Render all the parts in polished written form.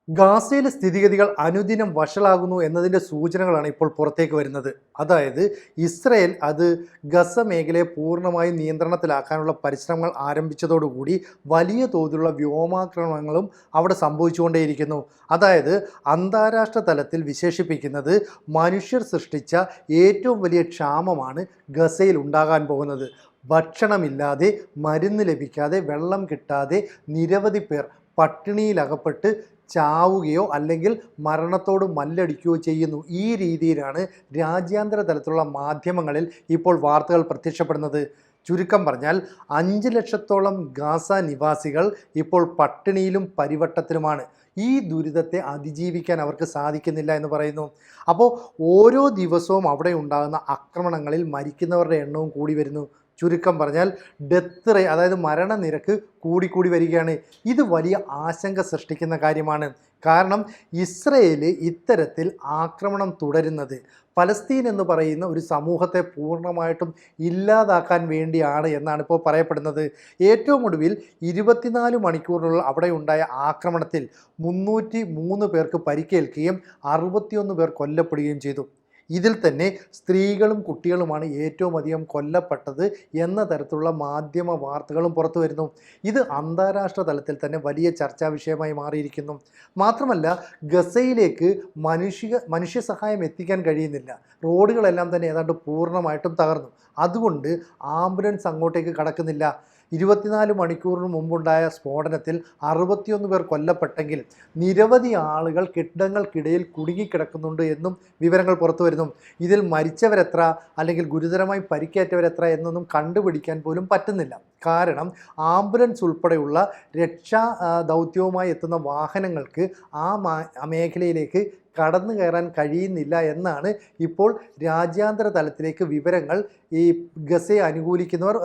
ഗാസയിലെ സ്ഥിതിഗതികൾ അനുദിനം വഷളാകുന്നു എന്നതിൻ്റെ സൂചനകളാണ് ഇപ്പോൾ പുറത്തേക്ക് വരുന്നത്. അതായത് ഇസ്രയേൽ ഗസ മേഖലയെ പൂർണ്ണമായും നിയന്ത്രണത്തിലാക്കാനുള്ള പരിശ്രമങ്ങൾ ആരംഭിച്ചതോടുകൂടി വലിയ തോതിലുള്ള വ്യോമാക്രമണങ്ങളും അവിടെ സംഭവിച്ചുകൊണ്ടേയിരിക്കുന്നു. അതായത് അന്താരാഷ്ട്ര തലത്തിൽ വിശേഷിപ്പിക്കുന്നത് മനുഷ്യർ സൃഷ്ടിച്ച ഏറ്റവും വലിയ ക്ഷാമമാണ് ഗസയിൽ ഉണ്ടാകാൻ പോകുന്നത്. ഭക്ഷണമില്ലാതെ, മരുന്ന് ലഭിക്കാതെ, വെള്ളം കിട്ടാതെ നിരവധി പേർ പട്ടിണിയിലകപ്പെട്ട് ചാവുകയോ അല്ലെങ്കിൽ മരണത്തോട് മല്ലടിക്കുകയോ ചെയ്യുന്നു. ഈ രീതിയിലാണ് രാജ്യാന്തര തലത്തിലുള്ള മാധ്യമങ്ങളിൽ ഇപ്പോൾ വാർത്തകൾ പ്രത്യക്ഷപ്പെടുന്നത്. ചുരുക്കം പറഞ്ഞാൽ 5 ലക്ഷത്തോളം ഗാസ നിവാസികൾ ഇപ്പോൾ പട്ടിണിയിലും പരിവട്ടത്തിലുമാണ്. ഈ ദുരിതത്തെ അതിജീവിക്കാൻ അവർക്ക് സാധിക്കുന്നില്ല എന്ന് പറയുന്നു. അപ്പോൾ ഓരോ ദിവസവും അവിടെ ഉണ്ടാകുന്ന ആക്രമണങ്ങളിൽ മരിക്കുന്നവരുടെ എണ്ണവും കൂടി വരുന്നു. ചുരുക്കം പറഞ്ഞാൽ ഡെത്ത് റേറ്റ്, അതായത് മരണനിരക്ക് കൂടിക്കൂടി വരികയാണ്. ഇത് വലിയ ആശങ്ക സൃഷ്ടിക്കുന്ന കാര്യമാണ്. കാരണം ഇസ്രയേൽ ഇത്തരത്തിൽ ആക്രമണം തുടരുന്നത് പലസ്തീൻ എന്ന് പറയുന്ന ഒരു സമൂഹത്തെ പൂർണ്ണമായിട്ടും ഇല്ലാതാക്കാൻ വേണ്ടിയാണ് എന്നാണ് ഇപ്പോൾ പറയപ്പെടുന്നത്. ഏറ്റവും ഒടുവിൽ 24 മണിക്കൂറിനുള്ള അവിടെ ഉണ്ടായ ആക്രമണത്തിൽ 303 പേർക്ക് പരിക്കേൽക്കുകയും 61 പേർ കൊല്ലപ്പെടുകയും ചെയ്തു. ഇതിൽ തന്നെ സ്ത്രീകളും കുട്ടികളുമാണ് ഏറ്റവും അധികം കൊല്ലപ്പെട്ടത് എന്ന തരത്തിലുള്ള മാധ്യമ വാർത്തകളും പുറത്തു വരുന്നു. ഇത് അന്താരാഷ്ട്ര തലത്തിൽ തന്നെ വലിയ ചർച്ചാ വിഷയമായി മാറിയിരിക്കുന്നു. മാത്രമല്ല ഗസയിലേക്ക് മനുഷ്യ സഹായം എത്തിക്കാൻ കഴിയുന്നില്ല. റോഡുകളെല്ലാം തന്നെ ഏതാണ്ട് പൂർണ്ണമായിട്ടും തകർന്നു. അതുകൊണ്ട് ആംബുലൻസ് അങ്ങോട്ടേക്ക് കടക്കുന്നില്ല. 24 മണിക്കൂറിന് മുമ്പുണ്ടായ സ്ഫോടനത്തിൽ 61 പേർ കൊല്ലപ്പെട്ടെങ്കിൽ നിരവധി ആളുകൾ കെട്ടിടങ്ങൾക്കിടയിൽ കുടുങ്ങിക്കിടക്കുന്നുണ്ട് എന്നും വിവരങ്ങൾ പുറത്തു വരുന്നു. ഇതിൽ മരിച്ചവരെത്ര അല്ലെങ്കിൽ ഗുരുതരമായി പരിക്കേറ്റവരെത്ര എന്നൊന്നും കണ്ടുപിടിക്കാൻ പോലും പറ്റുന്നില്ല. കാരണം ആംബുലൻസ് ഉൾപ്പെടെയുള്ള രക്ഷാ ദൗത്യവുമായി എത്തുന്ന വാഹനങ്ങൾക്ക് ആ മേഖലയിലേക്ക് കടന്നു കയറാൻ കഴിയുന്നില്ല എന്നാണ് ഇപ്പോൾ രാജ്യാന്തര തലത്തിലേക്ക് വിവരങ്ങൾ ഈ ഗസയെ അനുകൂലിക്കുന്നവർ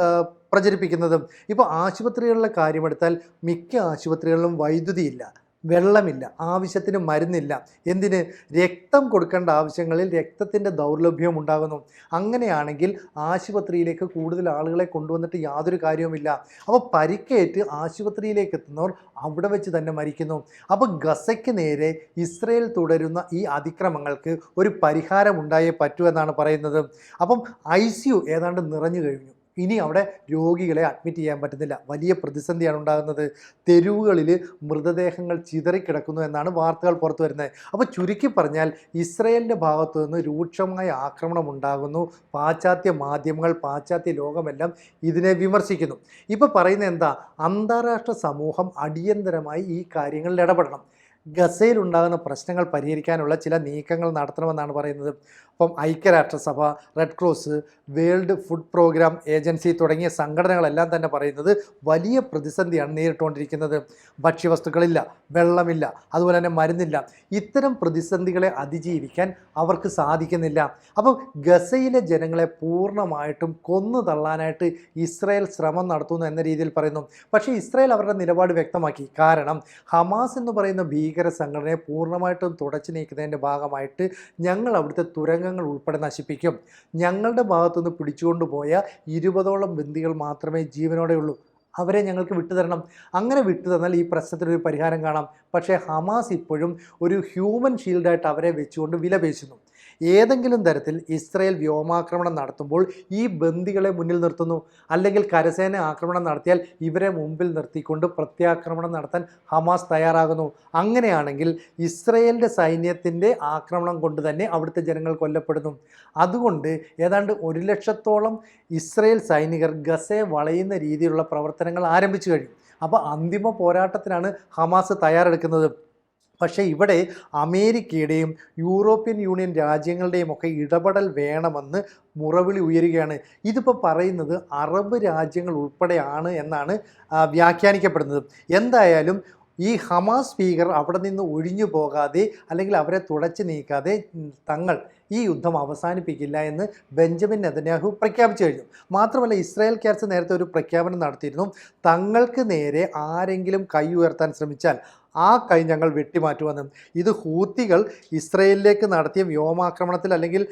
പ്രചരിപ്പിക്കുന്നതും. ഇപ്പോൾ ആശുപത്രികളിലെ കാര്യമെടുത്താൽ മിക്ക ആശുപത്രികളിലും വൈദ്യുതിയില്ല, വെള്ളമില്ല, ആവശ്യത്തിന് മരുന്നില്ല. എന്തിന്? രക്തം കൊടുക്കേണ്ട ആവശ്യങ്ങളിൽ രക്തത്തിൻ്റെ ദൗർലഭ്യം ഉണ്ടാകുന്നു. അങ്ങനെയാണെങ്കിൽ ആശുപത്രിയിലേക്ക് കൂടുതൽ ആളുകളെ കൊണ്ടുവന്നിട്ട് യാതൊരു കാര്യവുമില്ല. അപ്പോൾ പരിക്കേറ്റ് ആശുപത്രിയിലേക്ക് എത്തുന്നവർ അവിടെ വെച്ച് തന്നെ മരിക്കുന്നു. അപ്പോൾ ഗസയ്ക്ക് നേരെ ഇസ്രയേൽ തുടരുന്ന ഈ അതിക്രമങ്ങൾക്ക് ഒരു പരിഹാരം ഉണ്ടായേ പറ്റൂ എന്നാണ് പറയുന്നത്. അപ്പം ICU ഏതാണ്ട് നിറഞ്ഞു കഴിഞ്ഞു. ഇനി അവിടെ രോഗികളെ അഡ്മിറ്റ് ചെയ്യാൻ പറ്റുന്നില്ല. വലിയ പ്രതിസന്ധിയാണ് ഉണ്ടാകുന്നത്. തെരുവുകളിൽ മൃതദേഹങ്ങൾ ചിതറിക്കിടക്കുന്നു എന്നാണ് വാർത്തകൾ പുറത്തു വരുന്നത്. അപ്പോൾ ചുരുക്കി പറഞ്ഞാൽ ഇസ്രയേലിൻ്റെ ഭാഗത്തു നിന്ന് രൂക്ഷമായ ആക്രമണം ഉണ്ടാകുന്നു. പാശ്ചാത്യ മാധ്യമങ്ങൾ, പാശ്ചാത്യ ലോകമെല്ലാം ഇതിനെ വിമർശിക്കുന്നു. ഇപ്പോൾ പറയുന്നത് എന്താ? അന്താരാഷ്ട്ര സമൂഹം അടിയന്തരമായി ഈ കാര്യങ്ങളിൽ ഇടപെടണം. ഗസയിൽ ഉണ്ടാകുന്ന പ്രശ്നങ്ങൾ പരിഹരിക്കാനുള്ള ചില നീക്കങ്ങൾ നടത്തണമെന്നാണ് പറയുന്നത്. അപ്പം ഐക്യരാഷ്ട്രസഭ, red cross, world food programme agency തുടങ്ങിയ സംഘടനകളെല്ലാം തന്നെ പറയുന്നത് വലിയ പ്രതിസന്ധിയാണ് നേരിട്ടുകൊണ്ടിരിക്കുന്നത്. ഭക്ഷ്യവസ്തുക്കളില്ല, വെള്ളമില്ല, അതുപോലെ തന്നെ മരുന്നില്ല. ഇത്തരം പ്രതിസന്ധികളെ അതിജീവിക്കാൻ അവർക്ക് സാധിക്കുന്നില്ല. അപ്പം ഗസയിലെ ജനങ്ങളെ പൂർണ്ണമായിട്ടും കൊന്നു തള്ളാനായിട്ട് ഇസ്രായേൽ ശ്രമം നടത്തുന്നു എന്ന രീതിയിൽ പറയുന്നു. പക്ഷേ ഇസ്രായേൽ അവരുടെ നിലപാട് വ്യക്തമാക്കി. കാരണം ഹമാസ് എന്ന് പറയുന്ന ഭീകര സംഘടനയെ പൂർണ്ണമായിട്ടും തുടച്ചു നീക്കുന്നതിൻ്റെ ഭാഗമായിട്ട് ഞങ്ങൾ അവിടുത്തെ തുരങ്കങ്ങൾ ഉൾപ്പെടെ നശിപ്പിക്കും. ഞങ്ങളുടെ ഭാഗത്തുനിന്ന് പിടിച്ചുകൊണ്ടുപോയ 20ഓളം ബന്ദികൾ മാത്രമേ ജീവനോടെ ഉള്ളൂ. അവരെ ഞങ്ങൾക്ക് വിട്ടുതരണം. അങ്ങനെ വിട്ടുതന്നാൽ ഈ പ്രശ്നത്തിനൊരു പരിഹാരം കാണാം. പക്ഷേ ഹമാസ് ഇപ്പോഴും ഒരു ഹ്യൂമൻ ഷീൽഡായിട്ട് അവരെ വെച്ചുകൊണ്ട് വിലപേശുന്നു. ഏതെങ്കിലും തരത്തിൽ ഇസ്രായേൽ വ്യോമാക്രമണം നടത്തുമ്പോൾ ഈ ബന്ദികളെ മുന്നിൽ നിർത്തുന്നു. അല്ലെങ്കിൽ കരസേന ആക്രമണം നടത്തിയാൽ ഇവരെ മുമ്പിൽ നിർത്തിക്കൊണ്ട് പ്രത്യാക്രമണം നടത്താൻ ഹമാസ് തയ്യാറാകുന്നു. അങ്ങനെയാണെങ്കിൽ ഇസ്രായേലിൻ്റെ സൈന്യത്തിൻ്റെ ആക്രമണം കൊണ്ട് തന്നെ അവിടുത്തെ ജനങ്ങൾ കൊല്ലപ്പെടുന്നു. അതുകൊണ്ട് ഏതാണ്ട് 1 ലക്ഷത്തോളം ഇസ്രായേൽ സൈനികർ ഗസയെ വളയുന്ന രീതിയിലുള്ള പ്രവർത്തനങ്ങൾ ആരംഭിച്ചു കഴിഞ്ഞു. അപ്പോൾ അന്തിമ പോരാട്ടത്തിനാണ് ഹമാസ് തയ്യാറെടുക്കുന്നത്. പക്ഷേ ഇവിടെ അമേരിക്കയുടെയും യൂറോപ്യൻ യൂണിയൻ രാജ്യങ്ങളുടെയും ഒക്കെ ഇടപെടൽ വേണമെന്ന് മുറവിളി ഉയരുകയാണ്. ഇതിപ്പോൾ പറയുന്നത് അറബ് രാജ്യങ്ങൾ ഉൾപ്പെടെയാണ് എന്നാണ് വ്യാഖ്യാനിക്കപ്പെടുന്നത്. എന്തായാലും ഈ ഹമാസ് ഭീകർ അവിടെ നിന്ന് ഒഴിഞ്ഞു പോകാതെ അല്ലെങ്കിൽ അവരെ തുടച്ചു നീക്കാതെ തങ്ങൾ ഈ യുദ്ധം അവസാനിപ്പിക്കില്ല എന്ന് ബെഞ്ചമിൻ നെതന്യാഹു പ്രഖ്യാപിച്ചു കഴിഞ്ഞു. മാത്രമല്ല ഇസ്രായേൽ ക്യാറ്റ്സ് നേരത്തെ ഒരു പ്രഖ്യാപനം നടത്തിയിരുന്നു. തങ്ങൾക്ക് നേരെ ആരെങ്കിലും കൈ ഉയർത്താൻ ശ്രമിച്ചാൽ ആ കൈ ഞങ്ങൾ വെട്ടിമാറ്റുമെന്നും. ഇത് ഹൂത്തികൾ ഇസ്രയേലിലേക്ക് നടത്തിയ വ്യോമാക്രമണത്തിൽ അല്ലെങ്കിൽ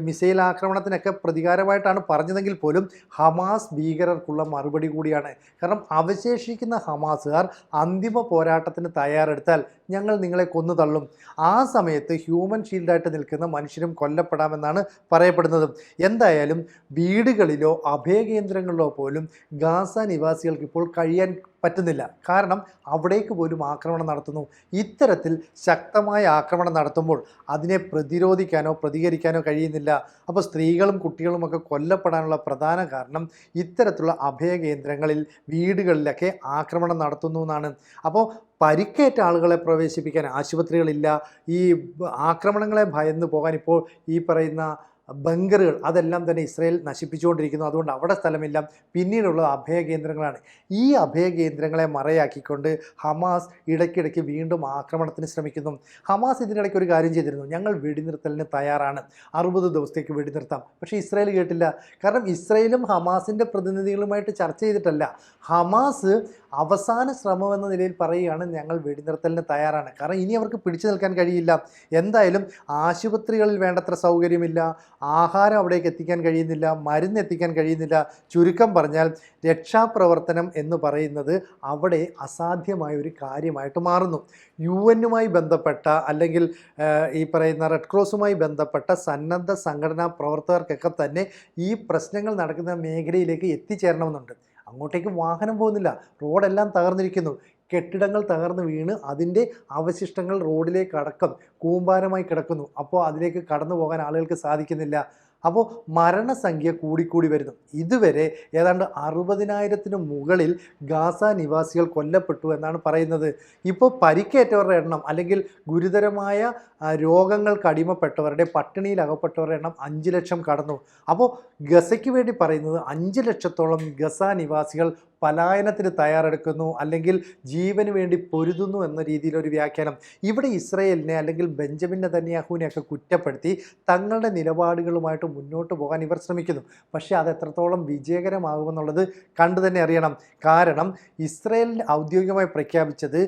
മിസൈൽ ആക്രമണത്തിനൊക്കെ പ്രതികാരമായിട്ടാണ് പറഞ്ഞതെങ്കിൽ പോലും ഹമാസ് ഭീകരർക്കുള്ള മറുപടി കൂടിയാണ്. കാരണം അവശേഷിക്കുന്ന ഹമാസുകാർ അന്തിമ പോരാട്ടത്തിന് തയ്യാറെടുത്താൽ ഞങ്ങൾ നിങ്ങളെ കൊന്നു തള്ളും. ആ സമയത്ത് ഹ്യൂമൻ ഷീൽഡായിട്ട് നിൽക്കുന്ന മനുഷ്യരും കൊല്ലപ്പെടാമെന്നാണ് പറയപ്പെടുന്നത്. എന്തായാലും വീടുകളിലോ അഭയകേന്ദ്രങ്ങളിലോ പോലും ഗാസ നിവാസികൾക്ക് ഇപ്പോൾ കഴിയാൻ പറ്റുന്നില്ല. കാരണം അവിടേക്ക് പോലും ആക്രമണം നടത്തുന്നു. ഇത്തരത്തിൽ ശക്തമായ ആക്രമണം നടത്തുമ്പോൾ അതിനെ പ്രതിരോധിക്കാനോ പ്രതികരിക്കാനോ കഴിയുന്നില്ല. അപ്പോൾ സ്ത്രീകളും കുട്ടികളുമൊക്കെ കൊല്ലപ്പെടാനുള്ള പ്രധാന കാരണം ഇത്തരത്തിലുള്ള അഭയകേന്ദ്രങ്ങളിൽ വീടുകളിലൊക്കെ ആക്രമണം നടത്തുന്നു എന്നാണ്. അപ്പോൾ പരിക്കേറ്റ ആളുകളെ പ്രവേശിപ്പിക്കാൻ ആശുപത്രികളില്ല. ഈ ആക്രമണങ്ങളെ ഭയന്ന് പോകാൻ ഇപ്പോൾ ഈ പറയുന്ന ബങ്കറുകൾ അതെല്ലാം തന്നെ ഇസ്രായേൽ നശിപ്പിച്ചുകൊണ്ടിരിക്കുന്നു. അതുകൊണ്ട് അവിടെ സ്ഥലമില്ല. പിന്നീടുള്ളത് അഭയകേന്ദ്രങ്ങളാണ്. ഈ അഭയകേന്ദ്രങ്ങളെ മറയാക്കിക്കൊണ്ട് ഹമാസ് ഇടയ്ക്കിടയ്ക്ക് വീണ്ടും ആക്രമണത്തിന് ശ്രമിക്കുന്നു. ഹമാസ് ഇതിനിടയ്ക്ക് ഒരു കാര്യം ചെയ്തിരുന്നു, ഞങ്ങൾ വെടിനിർത്തലിന് തയ്യാറാണ്, 60 ദിവസത്തേക്ക് വെടിനിർത്താം. പക്ഷേ ഇസ്രായേൽ കേട്ടില്ല. കാരണം ഇസ്രായേലും ഹമാസിൻ്റെ പ്രതിനിധികളുമായിട്ട് ചർച്ച ചെയ്തിട്ടല്ല. ഹമാസ് അവസാന ശ്രമം എന്ന നിലയിൽ പറയുകയാണ് ഞങ്ങൾ വെടിനിർത്തലിന് തയ്യാറാണ്. കാരണം ഇനി അവർക്ക് പിടിച്ചു നിൽക്കാൻ കഴിയില്ല. എന്തായാലും ആശുപത്രികളിൽ വേണ്ടത്ര സൗകര്യമില്ല, ആഹാരം അവിടേക്ക് എത്തിക്കാൻ കഴിയുന്നില്ല, മരുന്ന് എത്തിക്കാൻ കഴിയുന്നില്ല. ചുരുക്കം പറഞ്ഞാൽ രക്ഷാപ്രവർത്തനം എന്ന് പറയുന്നത് അവിടെ അസാധ്യമായ ഒരു കാര്യമായിട്ട് മാറുന്നു. UN-മായി ബന്ധപ്പെട്ട അല്ലെങ്കിൽ ഈ പറയുന്ന റെഡ് ക്രോസുമായി ബന്ധപ്പെട്ട സന്നദ്ധ സംഘടനാ പ്രവർത്തകർക്കൊക്കെ തന്നെ ഈ പ്രശ്നങ്ങൾ നടക്കുന്ന മേഖലയിലേക്ക് എത്തിച്ചേരണമെന്നുണ്ട്. അങ്ങോട്ടേക്ക് വാഹനം പോകുന്നില്ല, റോഡെല്ലാം തകർന്നിരിക്കുന്നു, കെട്ടിടങ്ങൾ തകർന്ന് വീണ് അതിൻ്റെ അവശിഷ്ടങ്ങൾ റോഡിലേക്ക് അടക്കം കൂമ്പാരമായി കിടക്കുന്നു. അപ്പോൾ അതിലേക്ക് കടന്നു പോകാൻ ആളുകൾക്ക് സാധിക്കുന്നില്ല. അപ്പോൾ മരണസംഖ്യ കൂടിക്കൂടി വരുന്നു. ഇതുവരെ ഏതാണ്ട് 60,000-ന് മുകളിൽ ഗാസ നിവാസികൾ കൊല്ലപ്പെട്ടു എന്നാണ് പറയുന്നത്. ഇപ്പോൾ പരിക്കേറ്റവരുടെ എണ്ണം അല്ലെങ്കിൽ ഗുരുതരമായ രോഗങ്ങൾക്ക് അടിമപ്പെട്ടവരുടെ പട്ടിണിയിൽ അകപ്പെട്ടവരുടെ എണ്ണം 5 ലക്ഷം കടന്നു. അപ്പോൾ ഗസയ്ക്ക് വേണ്ടി പറയുന്നത് 5 ലക്ഷത്തോളം ഗസ നിവാസികൾ പലായനത്തിന് തയ്യാറെടുക്കുന്നു അല്ലെങ്കിൽ ജീവന് വേണ്ടി പൊരുതുന്നു എന്ന രീതിയിലൊരു വ്യാഖ്യാനം. ഇവിടെ ഇസ്രയേലിനെ അല്ലെങ്കിൽ ബെഞ്ചമിൻ നെതന്യാഹുവിനെയൊക്കെ കുറ്റപ്പെടുത്തി തങ്ങളുടെ നിലപാടുകളുമായിട്ട് മുന്നോട്ട് പോകാൻ ഇവർ ശ്രമിക്കുന്നു. പക്ഷേ അത് എത്രത്തോളം വിജയകരമാകുമെന്നുള്ളത് കണ്ടു തന്നെ അറിയണം. കാരണം ഇസ്രയേൽ ഔദ്യോഗികമായി പ്രഖ്യാപിച്ചത്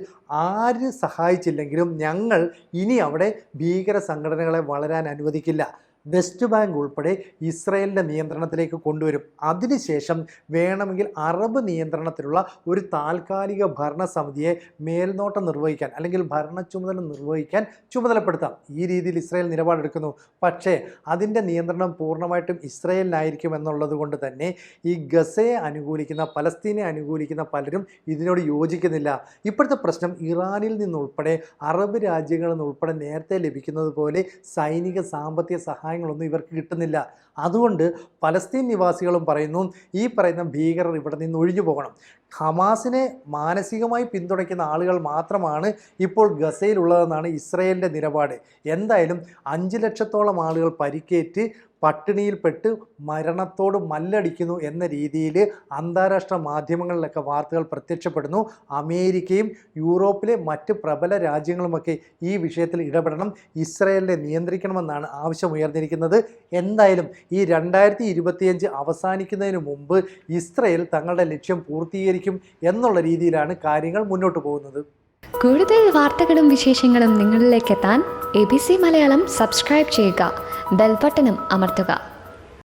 ആര് സഹായിച്ചില്ലെങ്കിലും ഞങ്ങൾ ഇനി അവിടെ ഭീകര സംഘടനകളെ വളരാൻ അനുവദിക്കില്ല, വെസ്റ്റ് ബാങ്ക് ഉൾപ്പെടെ ഇസ്രയേലിൻ്റെ നിയന്ത്രണത്തിലേക്ക് കൊണ്ടുവരും. അതിനുശേഷം വേണമെങ്കിൽ അറബ് നിയന്ത്രണത്തിലുള്ള ഒരു താൽക്കാലിക ഭരണസമിതിയെ മേൽനോട്ടം നിർവഹിക്കാൻ അല്ലെങ്കിൽ ഭരണ ചുമതല നിർവഹിക്കാൻ ചുമതലപ്പെടുത്താം. ഈ രീതിയിൽ ഇസ്രയേൽ നിലപാടെടുക്കുന്നു. പക്ഷേ അതിൻ്റെ നിയന്ത്രണം പൂർണ്ണമായിട്ടും ഇസ്രയേലിനായിരിക്കും എന്നുള്ളത് കൊണ്ട് തന്നെ ഈ ഗസയെ അനുകൂലിക്കുന്ന പലസ്തീനെ അനുകൂലിക്കുന്ന പലരും ഇതിനോട് യോജിക്കുന്നില്ല. ഇപ്പോഴത്തെ പ്രശ്നം ഇറാനിൽ നിന്നുൾപ്പെടെ അറബ് രാജ്യങ്ങളിൽ നിന്നുൾപ്പെടെ നേരത്തെ ലഭിക്കുന്നത് പോലെ സൈനിക സാമ്പത്തിക സഹായങ്ങളൊന്നും ഇവർക്ക് കിട്ടുന്നില്ല. അതുകൊണ്ട് പലസ്തീൻ നിവാസികളും പറയുന്നു ഈ പറയുന്ന ഭീകരർ ഇവിടെ നിന്ന് ഒഴിഞ്ഞു പോകണം. ഹമാസിനെ മാനസികമായി പിന്തുണയ്ക്കുന്ന ആളുകൾ മാത്രമാണ് ഇപ്പോൾ ഗസയിലുള്ളതെന്നാണ് ഇസ്രയേലിൻ്റെ നിലപാട്. എന്തായാലും 5 ലക്ഷത്തോളം ആളുകൾ പരിക്കേറ്റ് പട്ടിണിയിൽപ്പെട്ട് മരണത്തോട് മല്ലടിക്കുന്നു എന്ന രീതിയിൽ അന്താരാഷ്ട്ര മാധ്യമങ്ങളിലൊക്കെ വാർത്തകൾ പ്രത്യക്ഷപ്പെടുന്നു. അമേരിക്കയും യൂറോപ്പിലെ മറ്റ് പ്രബല രാജ്യങ്ങളുമൊക്കെ ഈ വിഷയത്തിൽ ഇടപെടണം, ഇസ്രയേലിനെ നിയന്ത്രിക്കണമെന്നാണ് ആവശ്യമുയർന്നിരിക്കുന്നത്. എന്തായാലും ഈ 2025 അവസാനിക്കുന്നതിന് മുമ്പ് ഇസ്രയേൽ തങ്ങളുടെ ലക്ഷ്യം പൂർത്തീകരിക്കും എന്നുള്ള രീതിയിലാണ് കാര്യങ്ങൾ മുന്നോട്ട് പോകുന്നത്. കൂടുതൽ വാർത്തകളും വിശേഷങ്ങളും നിങ്ങളിലേക്ക് എത്താൻ ABC മലയാളം സബ്സ്ക്രൈബ് ചെയ്യുക, ബെൽ ബട്ടണും അമർത്തുക.